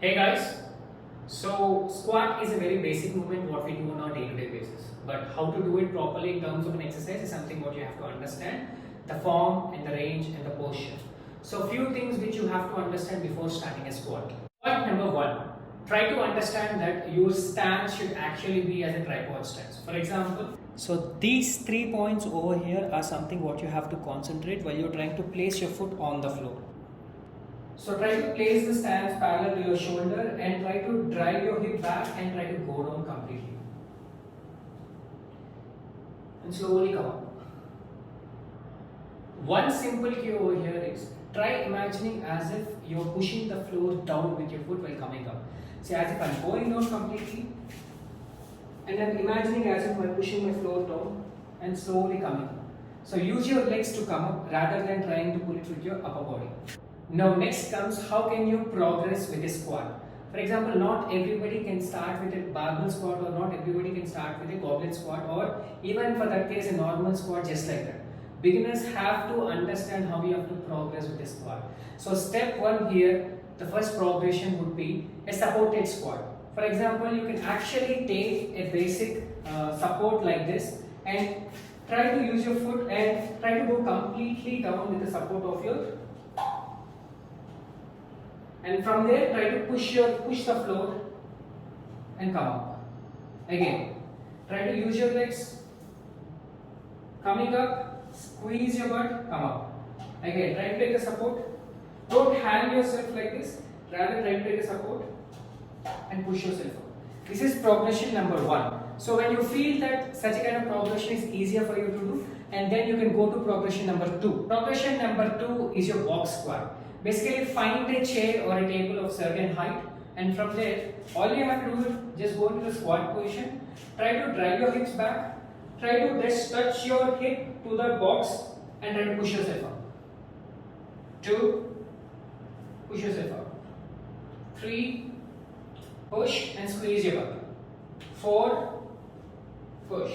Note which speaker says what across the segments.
Speaker 1: Hey guys, so squat is a very basic movement what we do on a day-to-day basis. But how to do it properly in terms of an exercise is something what you have to understand. The form and the range and the posture. So few things which you have to understand before starting a squat. Point number one, try to understand that your stance should actually be as a tripod stance. For example, so these 3 points over here are something what you have to concentrate while you're trying to place your foot on the floor. So try to place the stance parallel to your shoulder and try to drive your hip back and try to go down completely. And slowly come up. One simple cue over here is try imagining as if you're pushing the floor down with your foot while coming up. See, as if I'm going down completely and I'm imagining as if I'm pushing my floor down and slowly coming up. So use your legs to come up rather than trying to pull it with your upper body. Now next comes how can you progress with a squat. For example, not everybody can start with a barbell squat or not everybody can start with a goblet squat or even for that case a normal squat just like that. Beginners have to understand how you have to progress with a squat. So step 1 here, the first progression would be a supported squat. For example, you can actually take a basic support like this and try to use your foot and try to go completely down with the support of your, and from there try to push the floor and come up. Again, try to use your legs, coming up, squeeze your butt, come up. Again, try to take a support. Don't hang yourself like this, rather try to take a support and push yourself up. This is progression number 1. So when you feel that such a kind of progression is easier for you to do, and then you can go to progression number 2. Progression number 2 is your box squat. Basically, find a chair or a table of certain height, and from there, all you have to do is just go to the squat position. Try to drive your hips back. Try to just touch your hip to the box and try to push yourself up. 2, push yourself up. 3, push and squeeze your butt. 4, push.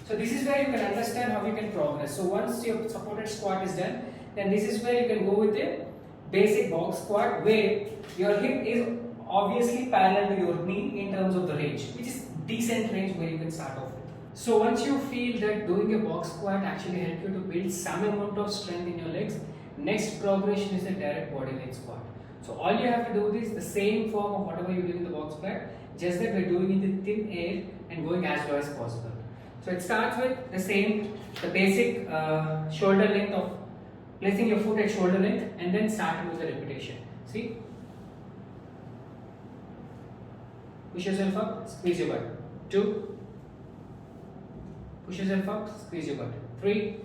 Speaker 1: So this is where you can understand how you can progress. So once your supported squat is done, then this is where you can go with a basic box squat where your hip is obviously parallel to your knee in terms of the range, which is decent range where you can start off with. So once you feel that doing a box squat actually helps you to build some amount of strength in your legs, next progression is a direct body weight squat. So all you have to do is the same form of whatever you do in the box squat, just that we're doing it in thin air and going as low as possible. So it starts with the basic shoulder length of placing your foot at shoulder length and then starting with the repetition. See? Push yourself up, squeeze your butt. 2. Push yourself up, squeeze your butt. 3.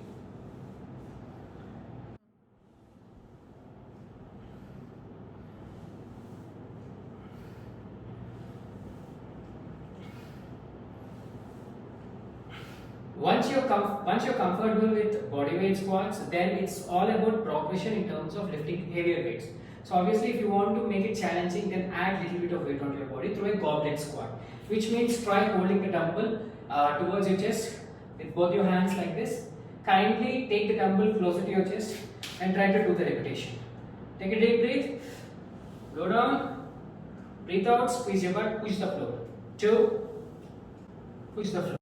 Speaker 1: Once you're comfortable with body weight squats, then it's all about progression in terms of lifting heavier weights. So obviously if you want to make it challenging, then add a little bit of weight onto your body through a goblet squat, which means try holding the dumbbell towards your chest with both your hands like this. Kindly take the dumbbell closer to your chest and try to do the repetition. Take a deep breath, go down, breathe out, squeeze your butt, push the floor. 2, push the floor.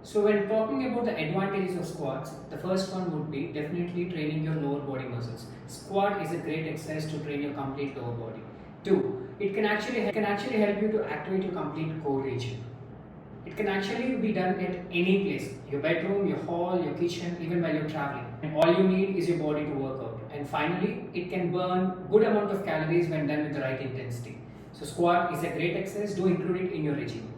Speaker 1: So when talking about the advantages of squats, the first one would be definitely training your lower body muscles. Squat is a great exercise to train your complete lower body. 2, it can actually help you to activate your complete core region. It can actually be done at any place, your bedroom, your hall, your kitchen, even while you're traveling. And all you need is your body to work out. And finally, it can burn good amount of calories when done with the right intensity. So squat is a great exercise, do include it in your regime.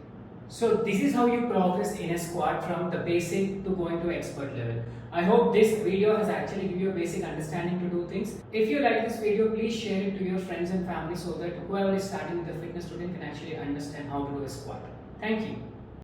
Speaker 1: So this is how you progress in a squat from the basic to going to expert level. I hope this video has actually given you a basic understanding to do things. If you like this video, please share it to your friends and family so that whoever is starting with the fitness routine can actually understand how to do a squat. Thank you.